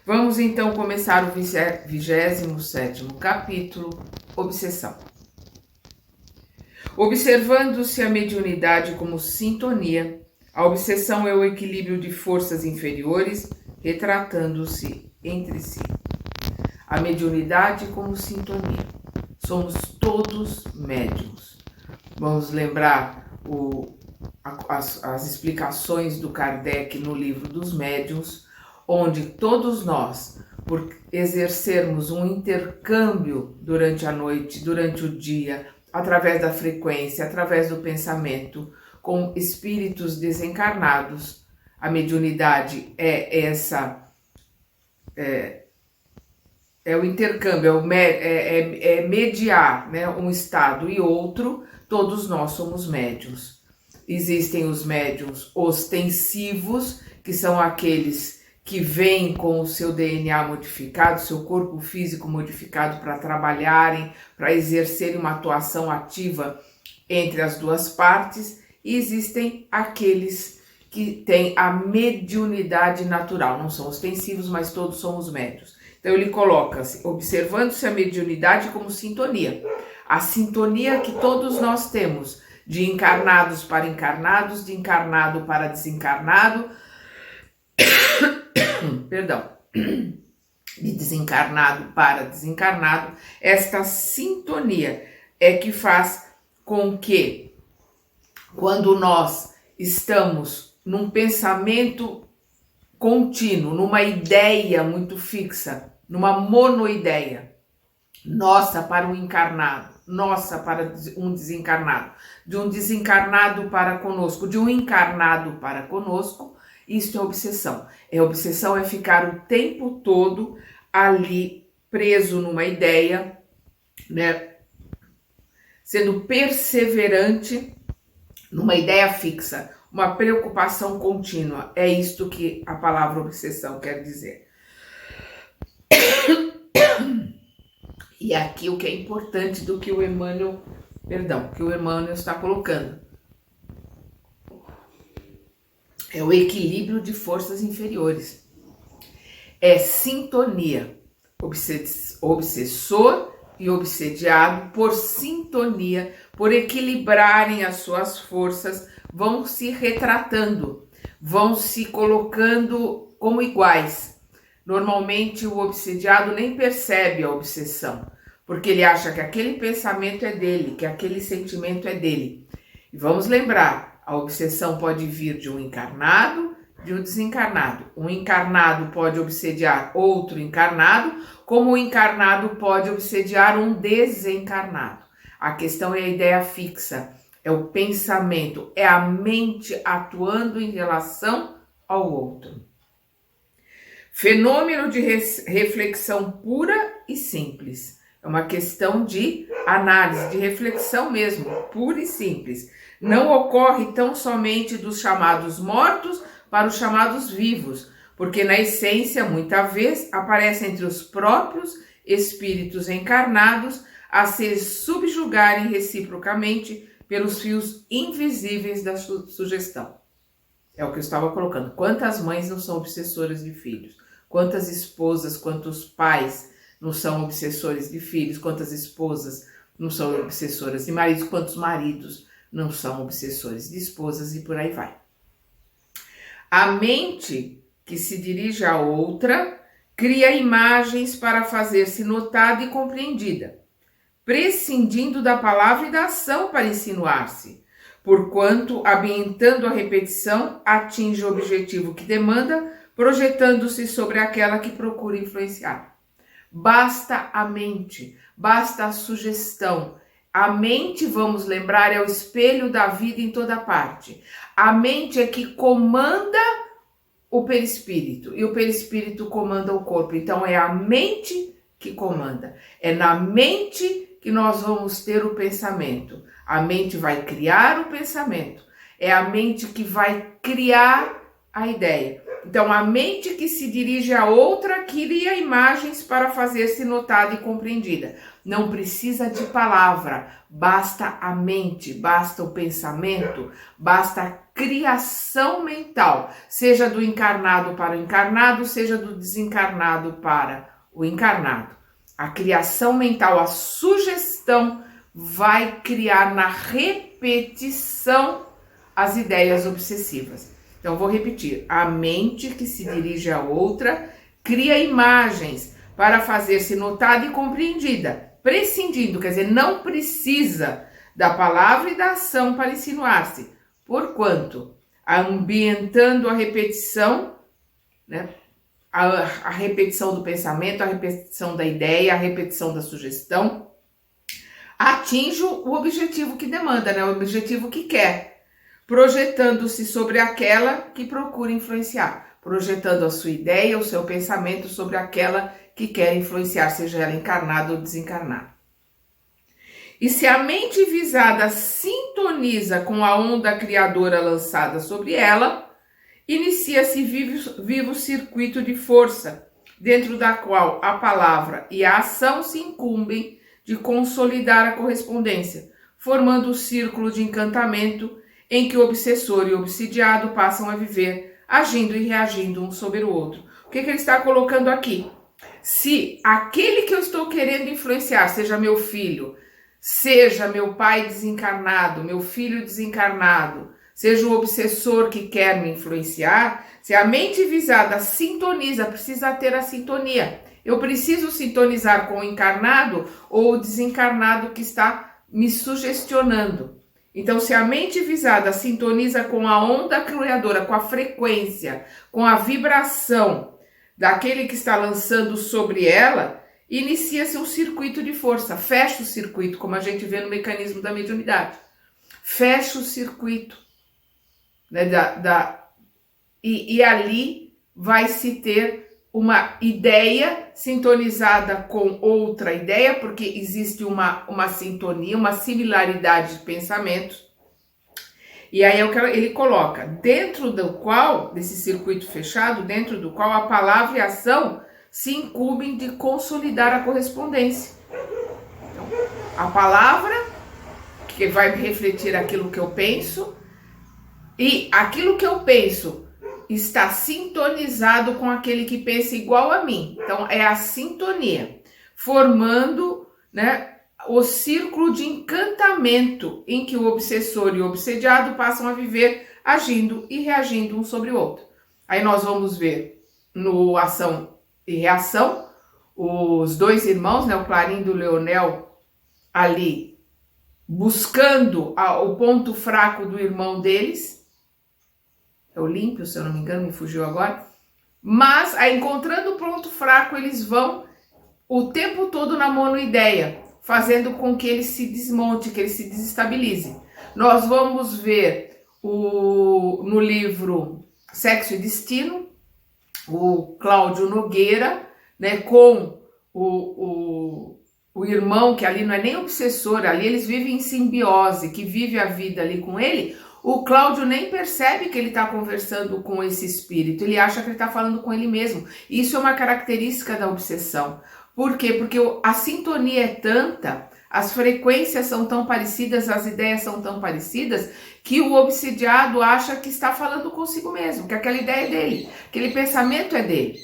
Vamos então começar o 27º capítulo, Obsessão. Observando-se a mediunidade como sintonia, a obsessão é o equilíbrio de forças inferiores, retratando-se entre si. A mediunidade como sintonia. Somos todos médiuns. Vamos lembrar as explicações do Kardec no livro dos médiuns, onde todos nós, por exercermos um intercâmbio durante a noite, durante o dia, através da frequência, através do pensamento, com espíritos desencarnados, a mediunidade é o intercâmbio, é mediar, né, um estado e outro. Todos nós somos médiuns. Existem os médiuns ostensivos, que são aqueles que vêm com o seu DNA modificado, seu corpo físico modificado para trabalharem, para exercerem uma atuação ativa entre as duas partes, e existem aqueles que têm a mediunidade natural, não são ostensivos, mas todos somos médiuns. Então ele coloca-se, observando-se a mediunidade como sintonia, a sintonia que todos nós temos, de encarnados para encarnados, de encarnado para desencarnado, de desencarnado para desencarnado. Esta sintonia é que faz com que, quando nós estamos num pensamento contínuo, numa ideia muito fixa, numa monoideia, nossa para um encarnado, nossa para um desencarnado, de um desencarnado para conosco, de um encarnado para conosco, isso é obsessão. Obsessão é ficar o tempo todo ali preso numa ideia, né? Sendo perseverante numa ideia fixa, uma preocupação contínua. É isto que a palavra obsessão quer dizer. E aqui o que é importante do que o Emmanuel está colocando. É o equilíbrio de forças inferiores. É sintonia. Obsessor e obsediado, por sintonia, por equilibrarem as suas forças, vão se retratando, vão se colocando como iguais. Normalmente o obsediado nem percebe a obsessão, porque ele acha que aquele pensamento é dele, que aquele sentimento é dele. E vamos lembrar, a obsessão pode vir de um encarnado, de um desencarnado. Um encarnado pode obsediar outro encarnado, como o encarnado pode obsediar um desencarnado. A questão é a ideia fixa, é o pensamento, é a mente atuando em relação ao outro. Fenômeno de reflexão pura e simples. É uma questão de análise, de reflexão mesmo, pura e simples. Não ocorre tão somente dos chamados mortos para os chamados vivos, porque na essência, muitas vezes, aparece entre os próprios espíritos encarnados a se subjugarem reciprocamente pelos fios invisíveis da sugestão. É o que eu estava colocando. Quantas mães não são obsessoras de filhos? Quantas esposas, quantos pais não são obsessores de filhos? Quantas esposas não são obsessoras de maridos? Quantos maridos não são obsessores de esposas? E por aí vai. A mente que se dirige a outra cria imagens para fazer-se notada e compreendida, prescindindo da palavra e da ação para insinuar-se, porquanto, ambientando a repetição, atinge o objetivo que demanda, projetando-se sobre aquela que procura influenciar. Basta a mente, basta a sugestão. A mente, vamos lembrar, é o espelho da vida em toda parte. A mente é que comanda o perispírito e o perispírito comanda o corpo. Então é a mente que comanda. É na mente que nós vamos ter o pensamento. A mente vai criar o pensamento. É a mente que vai criar a ideia. Então a mente que se dirige a outra cria imagens para fazer-se notada e compreendida. Não precisa de palavra, basta a mente, basta o pensamento, basta criação mental, seja do encarnado para o encarnado, seja do desencarnado para o encarnado. A criação mental, a sugestão, vai criar na repetição as ideias obsessivas. Então, vou repetir. A mente que se dirige a outra cria imagens para fazer-se notada e compreendida, prescindindo, quer dizer, não precisa da palavra e da ação para insinuar-se, porquanto, ambientando a repetição, né, a repetição do pensamento, a repetição da ideia, a repetição da sugestão, atinge o objetivo que demanda, né, o objetivo que quer, projetando-se sobre aquela que procura influenciar, projetando a sua ideia, o seu pensamento sobre aquela que quer influenciar, seja ela encarnada ou desencarnada. E se a mente visada sintoniza com a onda criadora lançada sobre ela, inicia-se vivo circuito de força, dentro da qual a palavra e a ação se incumbem de consolidar a correspondência, formando o círculo de encantamento em que o obsessor e o obsidiado passam a viver, agindo e reagindo um sobre o outro. O que ele está colocando aqui? Se aquele que eu estou querendo influenciar, seja meu filho, seja meu pai desencarnado, meu filho desencarnado, seja o obsessor que quer me influenciar, se a mente visada sintoniza, precisa ter a sintonia. Eu preciso sintonizar com o encarnado ou o desencarnado que está me sugestionando. Então, se a mente visada sintoniza com a onda criadora, com a frequência, com a vibração daquele que está lançando sobre ela, inicia-se um circuito de força, fecha o circuito, como a gente vê no mecanismo da mediunidade. Fecha o circuito, né, e ali vai se ter uma ideia sintonizada com outra ideia, porque existe uma sintonia, uma similaridade de pensamentos. E aí é o que ele coloca, dentro do qual, desse circuito fechado, dentro do qual a palavra e a ação se incumbem de consolidar a correspondência. Então, a palavra, que vai refletir aquilo que eu penso, e aquilo que eu penso está sintonizado com aquele que pensa igual a mim. Então, é a sintonia, formando, né, o círculo de encantamento em que o obsessor e o obsediado passam a viver, agindo e reagindo um sobre o outro. Aí nós vamos ver no Ação e Reação, os dois irmãos, né, o Clarindo e o Leonel, ali buscando o ponto fraco do irmão deles. É o Olímpio, se eu não me engano, me fugiu agora. Mas, encontrando o ponto fraco, eles vão o tempo todo na monoideia, fazendo com que ele se desmonte, que ele se desestabilize. Nós vamos ver no livro Sexo e Destino, o Cláudio Nogueira, né, com o irmão, que ali não é nem obsessor, ali eles vivem em simbiose, que vive a vida ali com ele. O Cláudio nem percebe que ele está conversando com esse espírito, ele acha que ele está falando com ele mesmo. Isso é uma característica da obsessão. Por quê? Porque a sintonia é tanta, as frequências são tão parecidas, as ideias são tão parecidas, que o obsidiado acha que está falando consigo mesmo, que aquela ideia é dele, aquele pensamento é dele.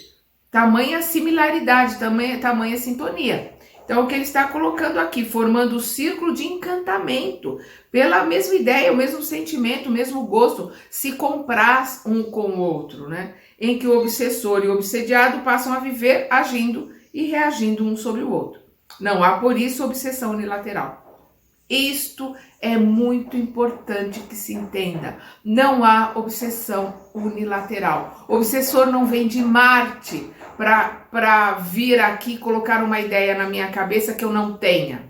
Tamanha similaridade, tamanha sintonia. Então, o que ele está colocando aqui, formando o círculo de encantamento, pela mesma ideia, o mesmo sentimento, o mesmo gosto, se compraz um com o outro, né? Em que o obsessor e o obsediado passam a viver agindo e reagindo um sobre o outro. Não há, por isso, obsessão unilateral. Isto é muito importante que se entenda. Não há obsessão unilateral. O obsessor não vem de Marte para vir aqui colocar uma ideia na minha cabeça que eu não tenha.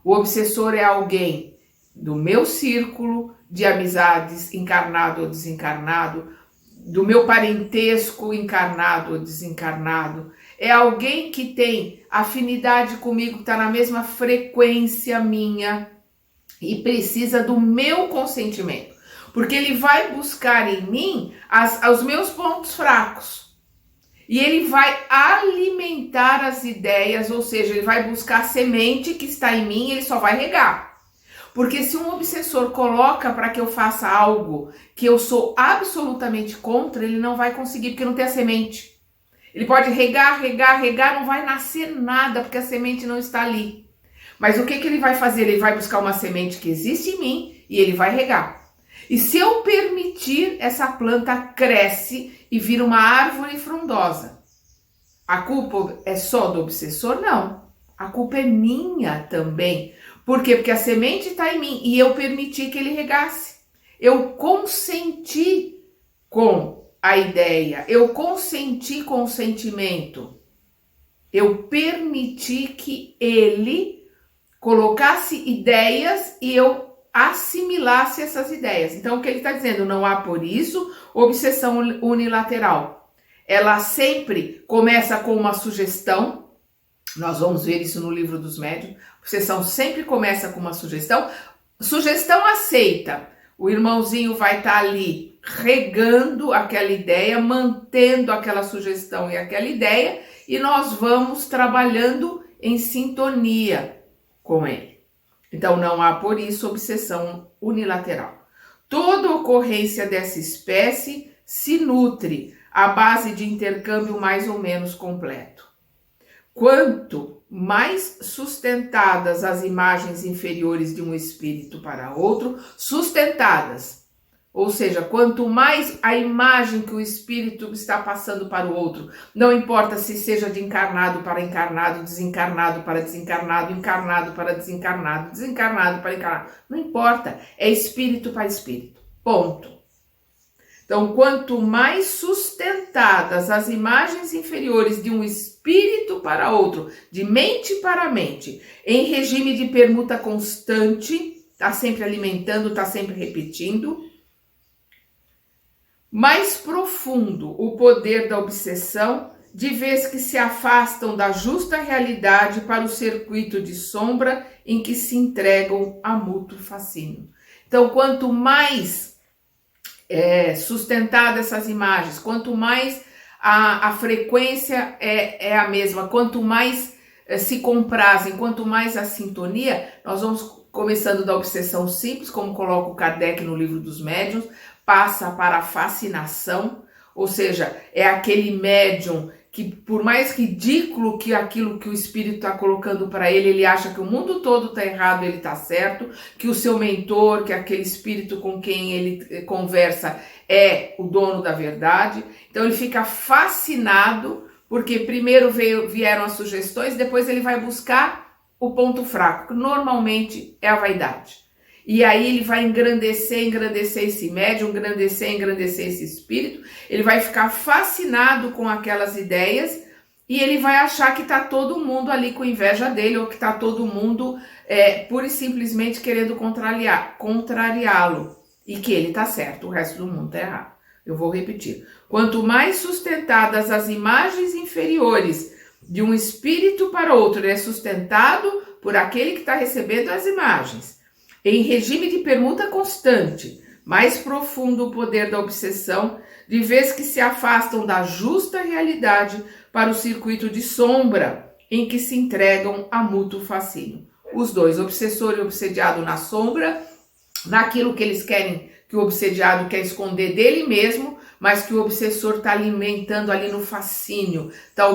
O obsessor é alguém do meu círculo de amizades, encarnado ou desencarnado, do meu parentesco, encarnado ou desencarnado. É alguém que tem afinidade comigo, que está na mesma frequência minha e precisa do meu consentimento. Porque ele vai buscar em mim os meus pontos fracos. E ele vai alimentar as ideias, ou seja, ele vai buscar a semente que está em mim e ele só vai regar. Porque se um obsessor coloca para que eu faça algo que eu sou absolutamente contra, ele não vai conseguir, porque não tem a semente. Ele pode regar, não vai nascer nada, porque a semente não está ali. Mas o que ele vai fazer? Ele vai buscar uma semente que existe em mim e ele vai regar. E se eu permitir, essa planta cresce e vira uma árvore frondosa. A culpa é só do obsessor? Não. A culpa é minha também. Por quê? Porque a semente está em mim e eu permiti que ele regasse. Eu consenti com a ideia, eu consenti com o sentimento. Eu permiti que ele colocasse ideias e eu assimilasse essas ideias. Então, o que ele está dizendo? Não há, por isso, obsessão unilateral. Ela sempre começa com uma sugestão. Nós vamos ver isso no livro dos médiuns. A obsessão sempre começa com uma sugestão. Sugestão aceita. O irmãozinho vai estar ali regando aquela ideia, mantendo aquela sugestão e aquela ideia, e nós vamos trabalhando em sintonia com ele. Então, não há, por isso, obsessão unilateral. Toda ocorrência dessa espécie se nutre à base de intercâmbio mais ou menos completo. Quanto mais sustentadas as imagens inferiores de um espírito para outro, sustentadas, ou seja, quanto mais a imagem que o espírito está passando para o outro, não importa se seja de encarnado para encarnado, desencarnado para desencarnado, encarnado para desencarnado, desencarnado para encarnado, não importa, é espírito para espírito, ponto. Então, quanto mais sustentadas as imagens inferiores de um espírito para outro, de mente para mente, em regime de permuta constante, está sempre alimentando, está sempre repetindo, mais profundo o poder da obsessão, de vez que se afastam da justa realidade para o circuito de sombra em que se entregam a mútuo fascínio. Então, quanto mais sustentadas essas imagens, quanto mais a frequência é a mesma, quanto mais se comprazem, quanto mais a sintonia, nós vamos começando da obsessão simples, como coloca o Kardec no livro dos médiuns, passa para a fascinação, ou seja, é aquele médium que, por mais ridículo que aquilo que o espírito está colocando para ele, ele acha que o mundo todo está errado, ele está certo, que o seu mentor, que aquele espírito com quem ele conversa é o dono da verdade. Então ele fica fascinado, porque primeiro vieram as sugestões, depois ele vai buscar o ponto fraco, que normalmente é a vaidade. E aí ele vai engrandecer esse médium, engrandecer esse espírito, ele vai ficar fascinado com aquelas ideias e ele vai achar que está todo mundo ali com inveja dele, ou que está todo mundo pura e simplesmente querendo contrariá-lo, e que ele está certo, o resto do mundo está errado. Eu vou repetir. Quanto mais sustentadas as imagens inferiores de um espírito para outro, ele é sustentado por aquele que está recebendo as imagens. Em regime de permuta constante, mais profundo o poder da obsessão, de vez que se afastam da justa realidade para o circuito de sombra em que se entregam a mútuo fascínio. Os dois, obsessor e obsediado na sombra, naquilo que eles querem, que o obsediado quer esconder dele mesmo, mas que o obsessor está alimentando ali no fascínio, está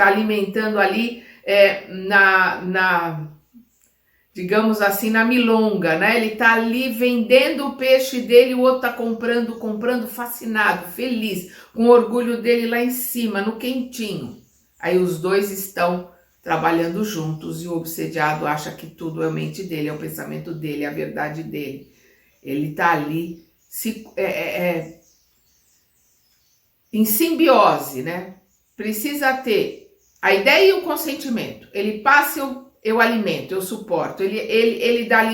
alimentando ali digamos assim, na milonga, né? Ele tá ali vendendo o peixe dele, o outro tá comprando, fascinado, feliz, com o orgulho dele lá em cima, no quentinho. Aí os dois estão trabalhando juntos e o obsediado acha que tudo é a mente dele, é o pensamento dele, é a verdade dele. Ele tá ali em simbiose, né? Precisa ter a ideia e o consentimento. Ele passa, eu alimento, eu suporto, ele dá,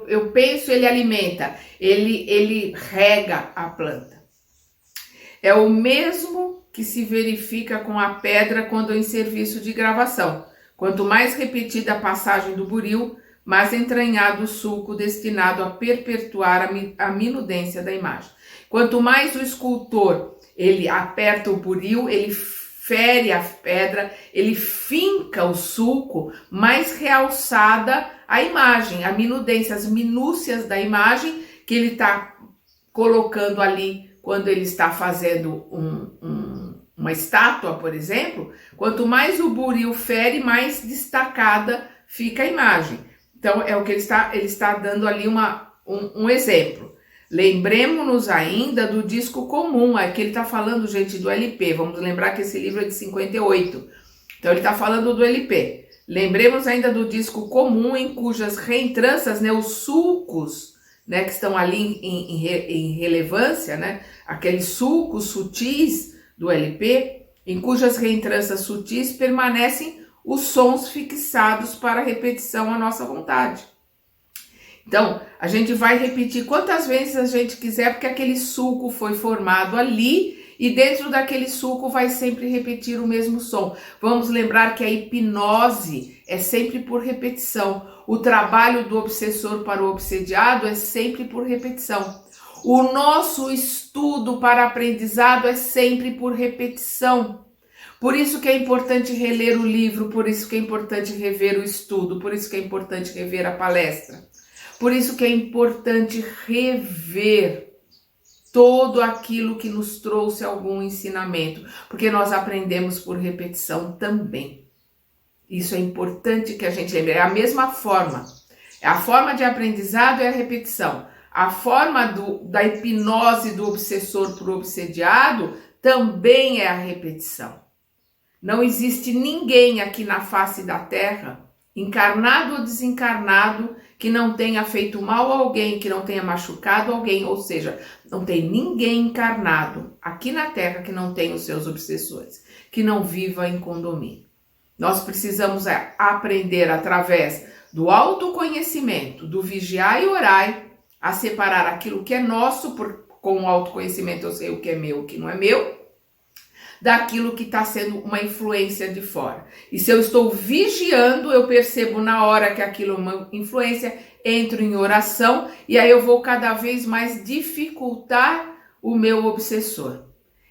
eu penso, ele alimenta, ele rega a planta. É o mesmo que se verifica com a pedra quando em serviço de gravação. Quanto mais repetida a passagem do buril, mais entranhado o sulco destinado a perpetuar a minudência da imagem. Quanto mais o escultor ele aperta o buril, ele fere a pedra, ele finca o sulco, mais realçada a imagem, a minudência, as minúcias da imagem que ele está colocando ali quando ele está fazendo uma estátua, por exemplo. Quanto mais o buril fere, mais destacada fica a imagem. Então, é o que ele está dando ali um exemplo. Lembremos-nos ainda do disco comum, aqui ele está falando, gente, do LP. Vamos lembrar que esse livro é de 58. Então, ele está falando do LP. Lembremos ainda do disco comum, em cujas reentrâncias, né, os sulcos, né, que estão ali em relevância, né, aqueles sulcos sutis do LP, em cujas reentrâncias sutis permanecem os sons fixados para repetição à nossa vontade. Então, a gente vai repetir quantas vezes a gente quiser, porque aquele sulco foi formado ali e dentro daquele sulco vai sempre repetir o mesmo som. Vamos lembrar que a hipnose é sempre por repetição. O trabalho do obsessor para o obsediado é sempre por repetição. O nosso estudo para aprendizado é sempre por repetição. Por isso que é importante reler o livro, por isso que é importante rever o estudo, por isso que é importante rever a palestra. Por isso que é importante rever todo aquilo que nos trouxe algum ensinamento, porque nós aprendemos por repetição também. Isso é importante que a gente lembre. É a mesma forma. A forma de aprendizado é a repetição. A forma da hipnose do obsessor por obsediado também é a repetição. Não existe ninguém aqui na face da Terra, encarnado ou desencarnado, que não tenha feito mal a alguém, que não tenha machucado alguém, ou seja, não tem ninguém encarnado aqui na Terra que não tenha os seus obsessores, que não viva em condomínio. Nós precisamos aprender através do autoconhecimento, do vigiar e orai, a separar aquilo que é nosso, com o autoconhecimento eu sei o que é meu e o que não é meu, daquilo que está sendo uma influência de fora. E se eu estou vigiando, eu percebo na hora que aquilo é uma influência, entro em oração e aí eu vou cada vez mais dificultar o meu obsessor.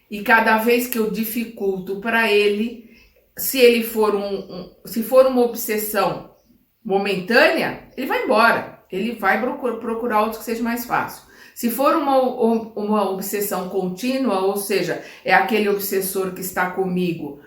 E cada vez que eu dificulto para ele, se ele for se for uma obsessão momentânea, ele vai embora. Ele vai procurar outro que seja mais fácil. Se for uma obsessão contínua, ou seja, é aquele obsessor que está comigo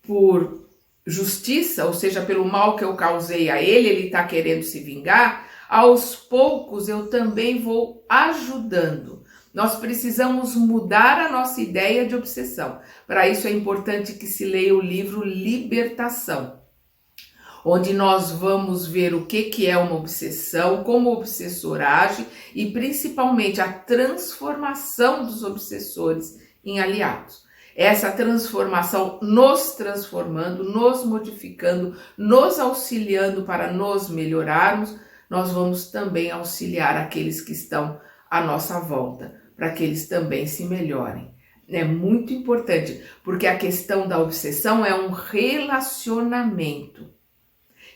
por justiça, ou seja, pelo mal que eu causei a ele está querendo se vingar, aos poucos eu também vou ajudando. Nós precisamos mudar a nossa ideia de obsessão. Para isso é importante que se leia o livro Libertação, onde nós vamos ver o que é uma obsessão, como o obsessor age e principalmente a transformação dos obsessores em aliados. Essa transformação nos transformando, nos modificando, nos auxiliando para nos melhorarmos, nós vamos também auxiliar aqueles que estão à nossa volta, para que eles também se melhorem. É muito importante, porque a questão da obsessão é um relacionamento.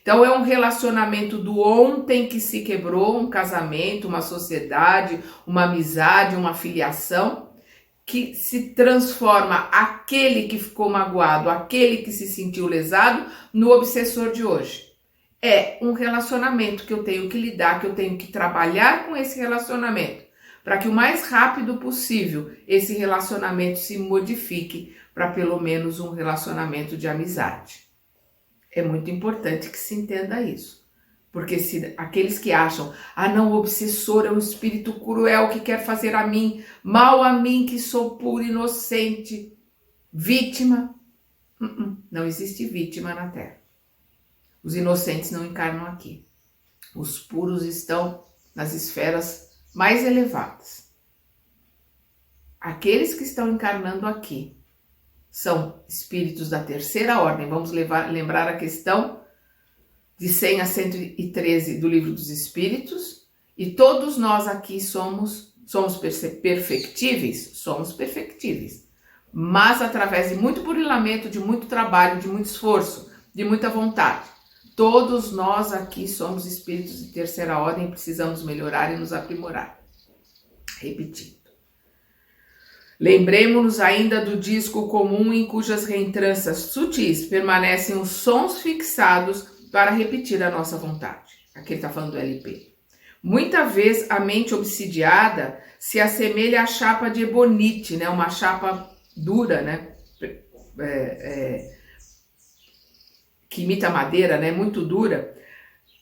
Então, é um relacionamento do ontem que se quebrou, um casamento, uma sociedade, uma amizade, uma filiação, que se transforma aquele que ficou magoado, aquele que se sentiu lesado, no obsessor de hoje. É um relacionamento que eu tenho que lidar, que eu tenho que trabalhar com esse relacionamento, para que o mais rápido possível esse relacionamento se modifique para pelo menos um relacionamento de amizade. É muito importante que se entenda isso. Porque se aqueles que acham, não, o obsessor é um espírito cruel que quer fazer a mim, mal a mim que sou pura, inocente, vítima. Não existe vítima na Terra. Os inocentes não encarnam aqui. Os puros estão nas esferas mais elevadas. Aqueles que estão encarnando aqui são espíritos da terceira ordem. Vamos lembrar a questão de 100 a 113 do Livro dos Espíritos. E todos nós aqui somos perfectíveis? Somos perfectíveis. Mas através de muito burilamento, de muito trabalho, de muito esforço, de muita vontade. Todos nós aqui somos espíritos de terceira ordem e precisamos melhorar e nos aprimorar. Repetindo. Lembremos-nos ainda do disco comum em cujas reentrâncias sutis permanecem os sons fixados para repetir a nossa vontade. Aqui ele está falando do LP. Muita vez a mente obsidiada se assemelha à chapa de ebonite, né? Uma chapa dura, né? Que imita madeira, né? Muito dura.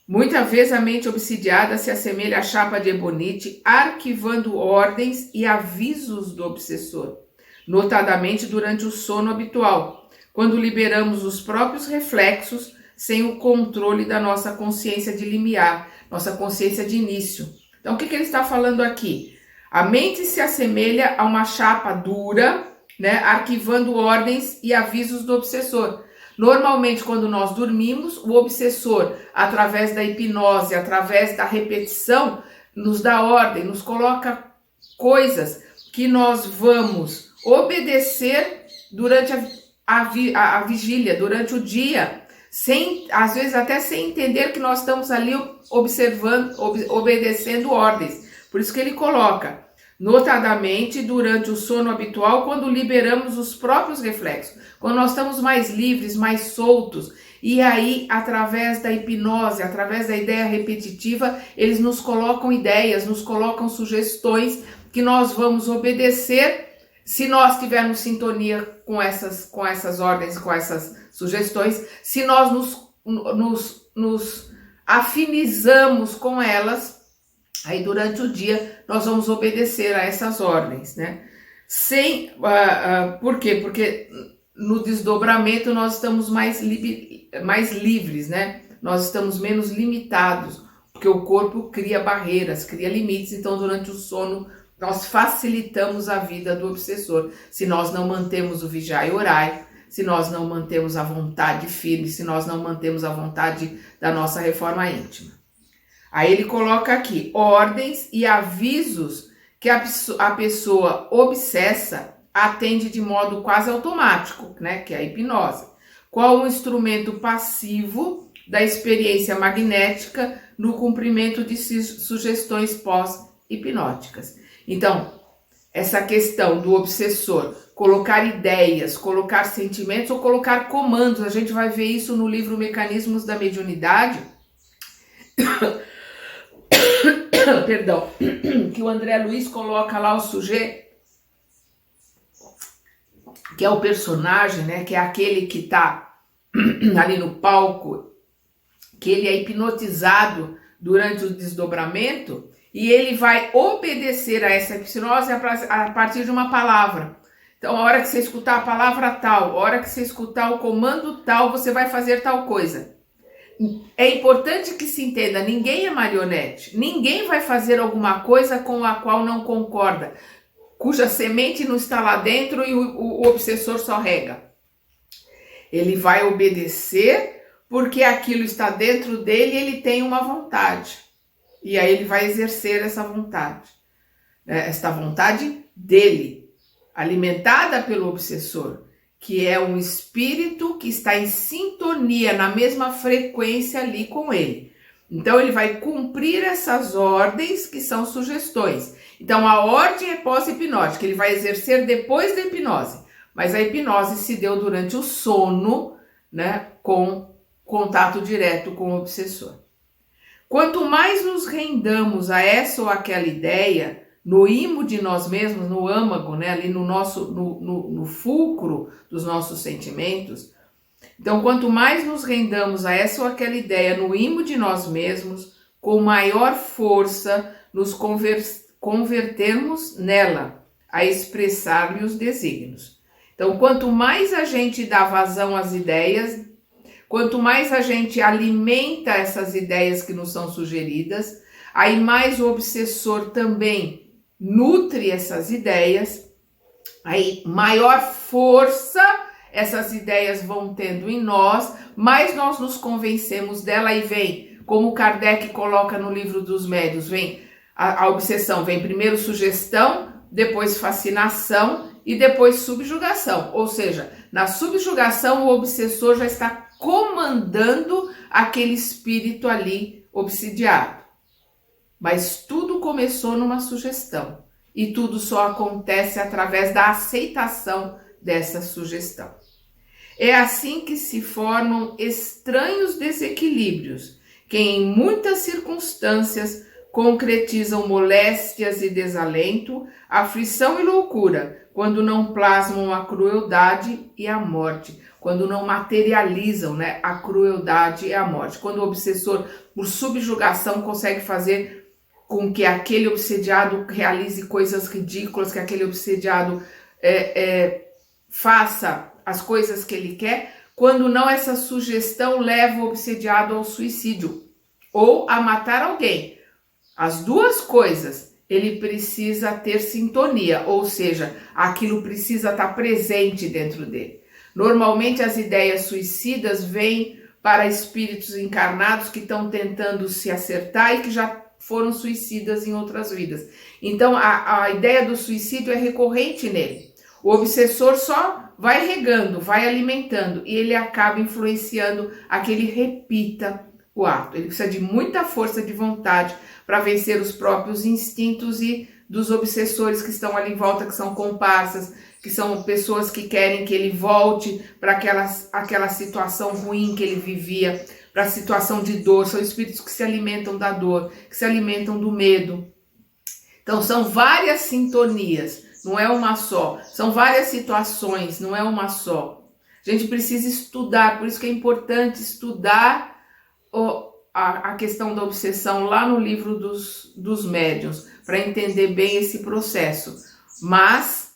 Muita vez a mente obsidiada se assemelha à chapa de ebonite, arquivando ordens e avisos do obsessor, notadamente durante o sono habitual, quando liberamos os próprios reflexos sem o controle da nossa consciência de limiar, nossa consciência de início. Então, o que ele está falando aqui? A mente se assemelha a uma chapa dura, né, arquivando ordens e avisos do obsessor. Normalmente, quando nós dormimos, o obsessor, através da hipnose, através da repetição, nos dá ordem, nos coloca coisas que nós vamos obedecer durante a vigília, durante o dia, às vezes até sem entender que nós estamos ali observando, obedecendo ordens. Por isso que ele coloca, notadamente durante o sono habitual, quando liberamos os próprios reflexos, quando nós estamos mais livres, mais soltos, e aí, através da hipnose, através da ideia repetitiva, eles nos colocam ideias, nos colocam sugestões que nós vamos obedecer se nós tivermos sintonia com essas ordens, com essas sugestões, se nós nos afinizamos com elas. Aí durante o dia nós vamos obedecer a essas ordens, né? Por quê? Porque no desdobramento nós estamos mais livres, né? Nós estamos menos limitados, porque o corpo cria barreiras, cria limites. Então durante o sono nós facilitamos a vida do obsessor. Se nós não mantemos o vigiai e orai, se nós não mantemos a vontade firme, se nós não mantemos a vontade da nossa reforma íntima. Aí ele coloca aqui ordens e avisos que a pessoa obsessa atende de modo quase automático, né? Que é a hipnose. Qual o instrumento passivo da experiência magnética no cumprimento de sugestões pós-hipnóticas. Então, essa questão do obsessor, colocar ideias, colocar sentimentos ou colocar comandos, a gente vai ver isso no livro Mecanismos da Mediunidade, perdão, que o André Luiz coloca lá o sujeito, que é o personagem, né, que é aquele que está ali no palco, que ele é hipnotizado durante o desdobramento e ele vai obedecer a essa hipnose a partir de uma palavra. Então, a hora que você escutar a palavra tal, a hora que você escutar o comando tal, você vai fazer tal coisa. É importante que se entenda, ninguém é marionete, ninguém vai fazer alguma coisa com a qual não concorda, cuja semente não está lá dentro e o obsessor só rega. Ele vai obedecer porque aquilo está dentro dele e ele tem uma vontade. E aí ele vai exercer essa vontade dele, alimentada pelo obsessor, que é um espírito que está em sintonia, na mesma frequência ali com ele. Então ele vai cumprir essas ordens que são sugestões. Então a ordem é pós-hipnótica, ele vai exercer depois da hipnose. Mas a hipnose se deu durante o sono, né, com contato direto com o obsessor. Quanto mais nos rendamos a essa ou aquela ideia, no imo de nós mesmos, no âmago, né, ali no fulcro dos nossos sentimentos, então quanto mais nos rendamos a essa ou aquela ideia no imo de nós mesmos, com maior força nos convertermos nela, a expressar-lhe os desígnios. Então quanto mais a gente dá vazão às ideias, quanto mais a gente alimenta essas ideias que nos são sugeridas, aí mais o obsessor também nutre essas ideias, aí maior força essas ideias vão tendo em nós, mais nós nos convencemos dela e vem, como Kardec coloca no livro dos médiuns, vem a obsessão, vem primeiro sugestão, depois fascinação e depois subjugação. Ou seja, na subjugação o obsessor já está comandando aquele espírito ali obsidiado. Mas tudo começou numa sugestão. e tudo só acontece através da aceitação dessa sugestão. É assim que se formam estranhos desequilíbrios, que em muitas circunstâncias concretizam moléstias e desalento, aflição e loucura, quando não plasmam a crueldade e a morte, quando não materializam, né, a crueldade e a morte, quando o obsessor, por subjugação, consegue fazer com que aquele obsediado realize coisas ridículas, que aquele obsediado faça as coisas que ele quer, quando não, essa sugestão leva o obsediado ao suicídio ou a matar alguém. As duas coisas, ele precisa ter sintonia, ou seja, aquilo precisa estar presente dentro dele. Normalmente as ideias suicidas vêm para espíritos encarnados que estão tentando se acertar e que já foram suicidas em outras vidas. Então a ideia do suicídio é recorrente nele. O obsessor só vai regando, vai alimentando e ele acaba influenciando a que ele repita o ato. Ele precisa de muita força de vontade para vencer os próprios instintos e dos obsessores que estão ali em volta, que são comparsas, que são pessoas que querem que ele volte para aquela situação ruim que ele vivia, para a situação de dor. São espíritos que se alimentam da dor, que se alimentam do medo. Então são várias sintonias, não é uma só. São várias situações, não é uma só. A gente precisa estudar, por isso que é importante estudar a questão da obsessão lá no livro dos médiuns, para entender bem esse processo. Mas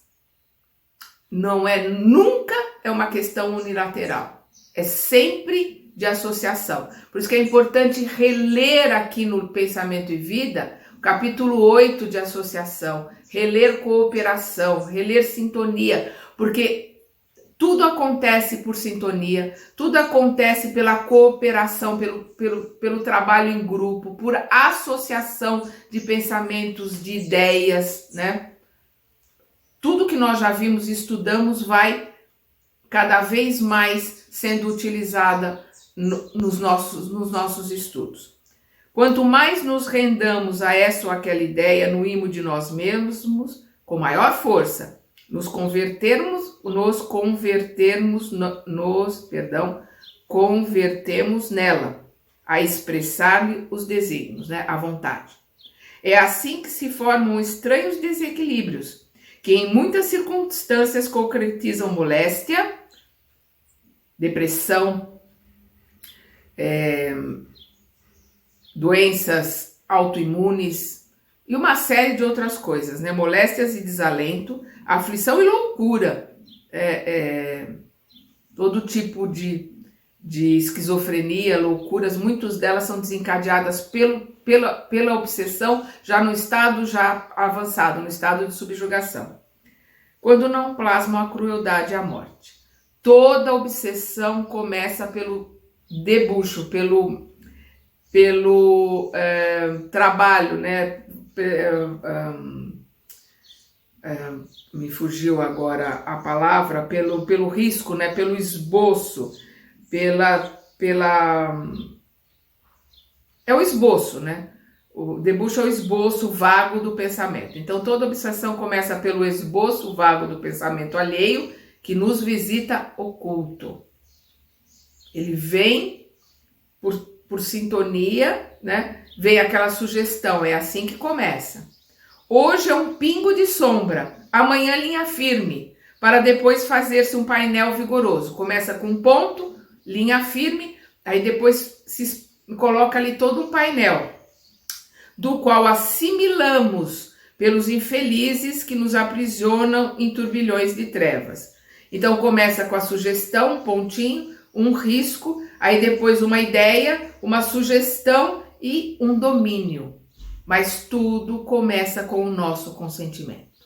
nunca é uma questão unilateral, é sempre de associação. Por isso que é importante reler aqui no Pensamento e Vida, capítulo 8 de associação, reler cooperação, reler sintonia, porque tudo acontece por sintonia, tudo acontece pela cooperação, pelo trabalho em grupo, por associação de pensamentos, de ideias, né? Tudo que nós já vimos e estudamos vai cada vez mais sendo utilizada nos nossos estudos. Quanto mais nos rendamos a essa ou aquela ideia no imo de nós mesmos, com maior força, nos convertemos nela, a expressar-lhe os desígnios, né, a vontade. É assim que se formam estranhos desequilíbrios, que em muitas circunstâncias concretizam moléstia, depressão, doenças autoimunes e uma série de outras coisas, né? Moléstias e desalento, aflição e loucura, todo tipo de esquizofrenia, loucuras, muitas delas são desencadeadas pela obsessão, já no estado já avançado, no estado de subjugação. Quando não plasmam a crueldade e a morte. Toda obsessão começa pelo debuxo, pelo trabalho, né? Me fugiu agora a palavra, pelo risco, né? Pelo esboço, é o esboço, né? O debuxo é o esboço vago do pensamento. Então toda obsessão começa pelo esboço vago do pensamento alheio, que nos visita oculto. Ele vem por sintonia, né? Vem aquela sugestão, é assim que começa. Hoje é um pingo de sombra, amanhã linha firme, para depois fazer-se um painel vigoroso. Começa com um ponto, linha firme, aí depois se coloca ali todo um painel, do qual assimilamos pelos infelizes que nos aprisionam em turbilhões de trevas. Então começa com a sugestão, um pontinho, um risco, aí depois uma ideia, uma sugestão e um domínio. Mas tudo começa com o nosso consentimento.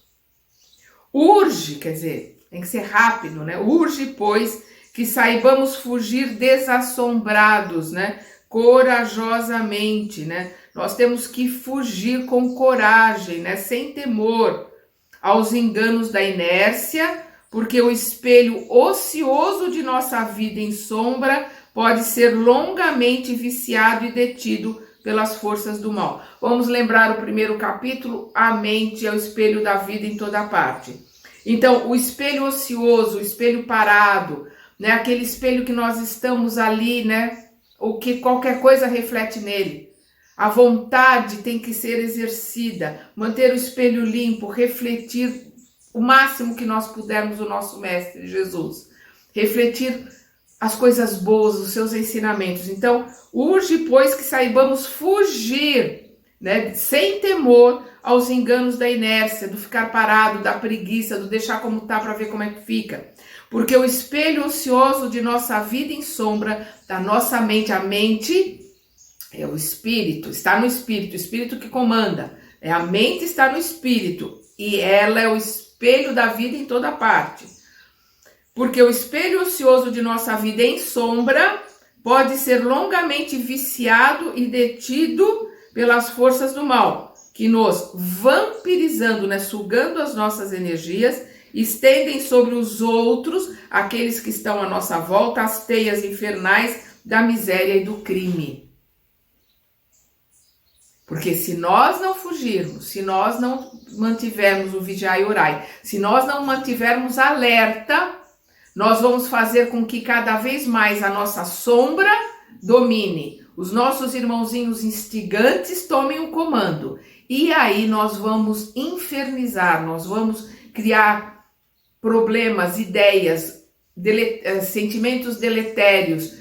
Urge, quer dizer, tem que ser rápido, né? Urge, pois, que saibamos fugir desassombrados, né? Corajosamente, né? Nós temos que fugir com coragem, né? Sem temor aos enganos da inércia, porque o espelho ocioso de nossa vida em sombra pode ser longamente viciado e detido pelas forças do mal. Vamos lembrar o primeiro capítulo, a mente é o espelho da vida em toda parte. Então, o espelho ocioso, o espelho parado, né, aquele espelho que nós estamos ali, né, o que qualquer coisa reflete nele. A vontade tem que ser exercida, manter o espelho limpo, refletir o máximo que nós pudermos o nosso Mestre Jesus. Refletir as coisas boas, os seus ensinamentos. Então, urge, pois, que saibamos fugir, né, sem temor aos enganos da inércia, do ficar parado, da preguiça, do deixar como tá para ver como é que fica. Porque o espelho ocioso de nossa vida em sombra, da nossa mente, a mente é o espírito, está no espírito, o espírito que comanda. A mente está no espírito e ela é o espelho da vida em toda parte. Porque o espelho ocioso de nossa vida em sombra pode ser longamente viciado e detido pelas forças do mal, que nos vampirizando, né, sugando as nossas energias, estendem sobre os outros, aqueles que estão à nossa volta, as teias infernais da miséria e do crime. Porque se nós não fugirmos, se nós não mantivermos o vigiar e orai, se nós não mantivermos alerta, nós vamos fazer com que cada vez mais a nossa sombra domine. Os nossos irmãozinhos instigantes tomem o comando. E aí nós vamos infernizar, nós vamos criar problemas, ideias, sentimentos deletérios.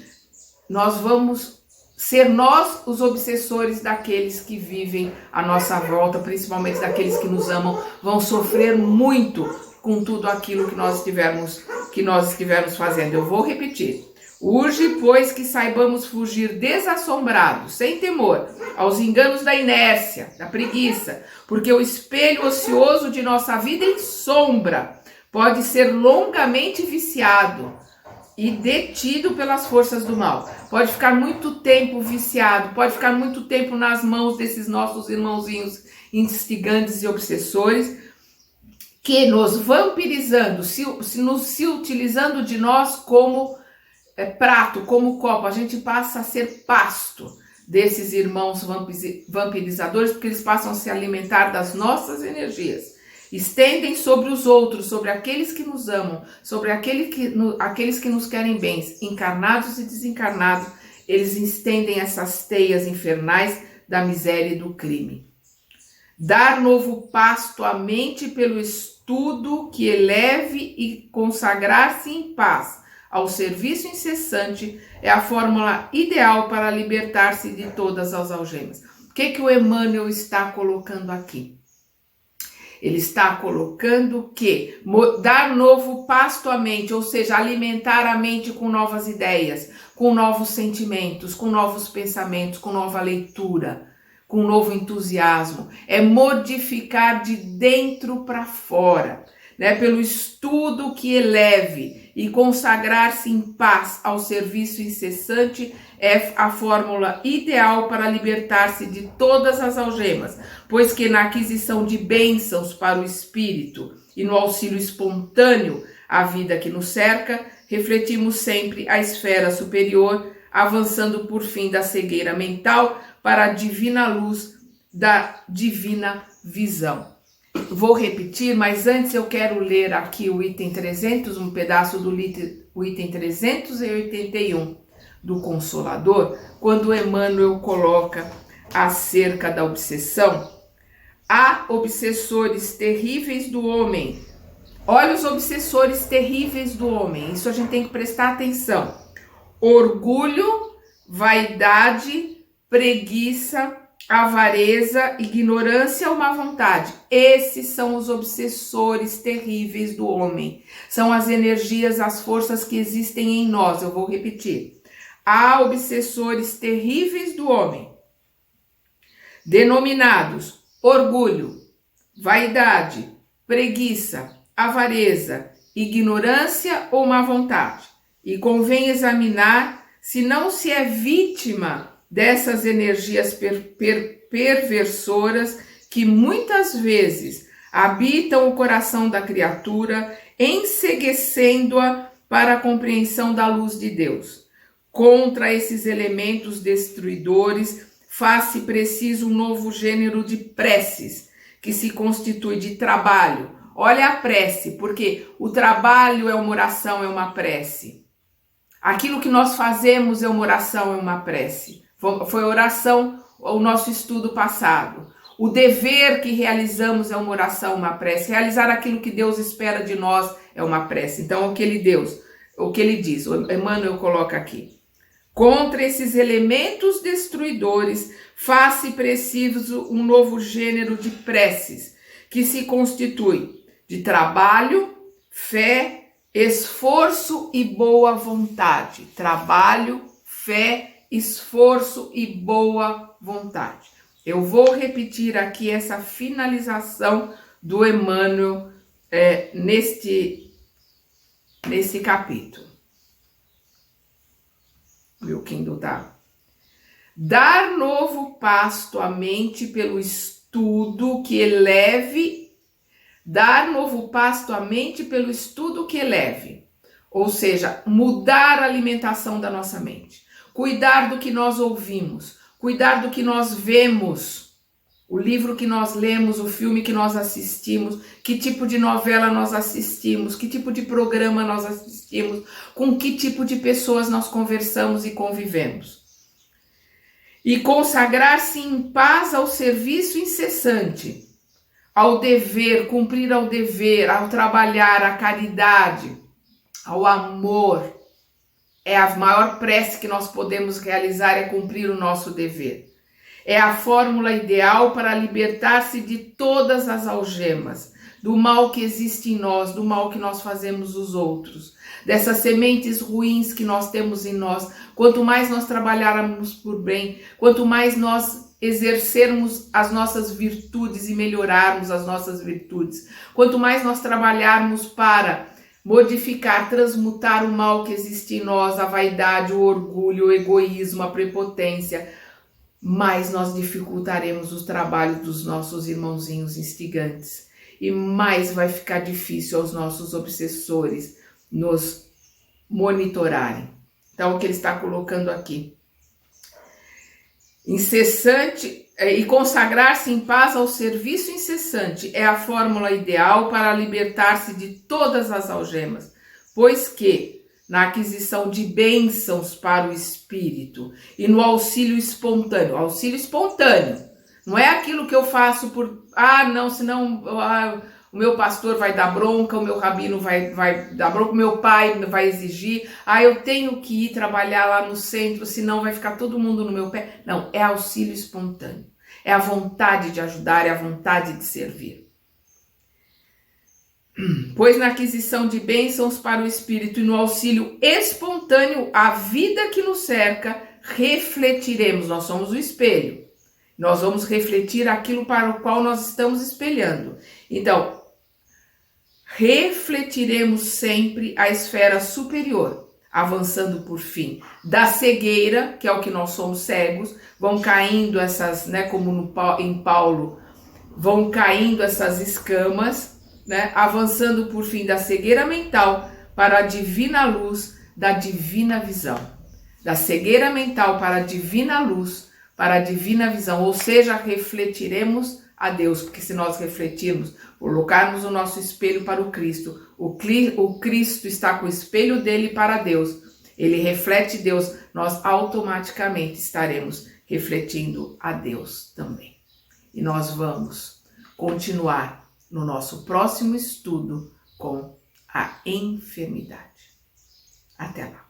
Nós vamos ser nós os obsessores daqueles que vivem à nossa volta, principalmente daqueles que nos amam, vão sofrer muito com tudo aquilo que nós estivermos fazendo. Eu vou repetir. Urge, pois, que saibamos fugir desassombrados, sem temor, aos enganos da inércia, da preguiça, porque o espelho ocioso de nossa vida em sombra pode ser longamente viciado e detido pelas forças do mal. Pode ficar muito tempo viciado, pode ficar muito tempo nas mãos desses nossos irmãozinhos instigantes e obsessores, que nos vampirizando, se utilizando de nós como prato, como copo. A gente passa a ser pasto desses irmãos vampirizadores, porque eles passam a se alimentar das nossas energias. Estendem sobre os outros, sobre aqueles que nos amam, sobre aqueles que nos querem bens, encarnados e desencarnados, eles estendem essas teias infernais da miséria e do crime. Dar novo pasto à mente pelo estudo que eleve e consagrar-se em paz ao serviço incessante é a fórmula ideal para libertar-se de todas as algemas. O que o Emmanuel está colocando aqui? Ele está colocando que dar novo pasto à mente, ou seja, alimentar a mente com novas ideias, com novos sentimentos, com novos pensamentos, com nova leitura, com novo entusiasmo, é modificar de dentro para fora, né? Pelo estudo que eleve e consagrar-se em paz ao serviço incessante é a fórmula ideal para libertar-se de todas as algemas, pois que na aquisição de bênçãos para o espírito e no auxílio espontâneo à vida que nos cerca, refletimos sempre a esfera superior, avançando por fim da cegueira mental para a divina luz da divina visão. Vou repetir, mas antes eu quero ler aqui o item 300, um pedaço do item 381 do Consolador, quando Emmanuel coloca acerca da obsessão. Há obsessores terríveis do homem. Olha os obsessores terríveis do homem, isso a gente tem que prestar atenção. Orgulho, vaidade, preguiça, avareza, ignorância ou má vontade. Esses são os obsessores terríveis do homem. São as energias, as forças que existem em nós. Eu vou repetir. Há obsessores terríveis do homem, denominados orgulho, vaidade, preguiça, avareza, ignorância ou má vontade. E convém examinar se não se é vítima dessas energias perversoras que muitas vezes habitam o coração da criatura, enceguecendo-a para a compreensão da luz de Deus. Contra esses elementos destruidores, faz-se preciso um novo gênero de preces, que se constitui de trabalho. Olha a prece, porque o trabalho é uma oração, é uma prece. Aquilo que nós fazemos é uma oração, é uma prece. Foi oração o nosso estudo passado. O dever que realizamos é uma oração, uma prece. Realizar aquilo que Deus espera de nós é uma prece. Então, o que ele diz, o Emmanuel coloca aqui. Contra esses elementos destruidores, faz-se preciso um novo gênero de preces, que se constitui de trabalho, fé, esforço e boa vontade. Trabalho, fé, esforço e boa vontade. Eu vou repetir aqui essa finalização do Emmanuel neste capítulo. Meu Kindle tá. Dar novo pasto à mente pelo estudo que eleve. Dar novo pasto à mente pelo estudo que eleve. Ou seja, mudar a alimentação da nossa mente. Cuidar do que nós ouvimos. Cuidar do que nós vemos. O livro que nós lemos, o filme que nós assistimos, que tipo de novela nós assistimos, que tipo de programa nós assistimos, com que tipo de pessoas nós conversamos e convivemos. E consagrar-se em paz ao serviço incessante, ao dever, cumprir ao dever, ao trabalhar, à caridade, ao amor. É a maior prece que nós podemos realizar, é cumprir o nosso dever. É a fórmula ideal para libertar-se de todas as algemas, do mal que existe em nós, do mal que nós fazemos os outros, dessas sementes ruins que nós temos em nós. Quanto mais nós trabalharmos por bem, quanto mais nós exercermos as nossas virtudes e melhorarmos as nossas virtudes, quanto mais nós trabalharmos para modificar, transmutar o mal que existe em nós, a vaidade, o orgulho, o egoísmo, a prepotência, mais nós dificultaremos o trabalho dos nossos irmãozinhos instigantes e mais vai ficar difícil aos nossos obsessores nos monitorarem. Então, o que ele está colocando aqui? Incessante e consagrar-se em paz ao serviço incessante é a fórmula ideal para libertar-se de todas as algemas, pois que na aquisição de bênçãos para o espírito e no auxílio espontâneo. Auxílio espontâneo não é aquilo que eu faço por, não, senão o meu pastor vai dar bronca, o meu rabino vai dar bronca, o meu pai vai exigir, eu tenho que ir trabalhar lá no centro, senão vai ficar todo mundo no meu pé. Não, é auxílio espontâneo. É a vontade de ajudar, é a vontade de servir. Pois na aquisição de bênçãos para o espírito e no auxílio espontâneo à vida que nos cerca, refletiremos. Nós somos o espelho. Nós vamos refletir aquilo para o qual nós estamos espelhando. Então, refletiremos sempre a esfera superior, avançando por fim da cegueira, que é o que nós somos cegos, vão caindo essas, como em Paulo, vão caindo essas escamas, avançando por fim da cegueira mental para a divina luz da divina visão. Da cegueira mental para a divina luz, para a divina visão. Ou seja, refletiremos a Deus, porque se nós refletirmos, colocarmos o nosso espelho para o Cristo, o Cristo está com o espelho dele para Deus, ele reflete Deus, nós automaticamente estaremos refletindo a Deus também. E nós vamos continuar no nosso próximo estudo com a enfermidade. Até lá!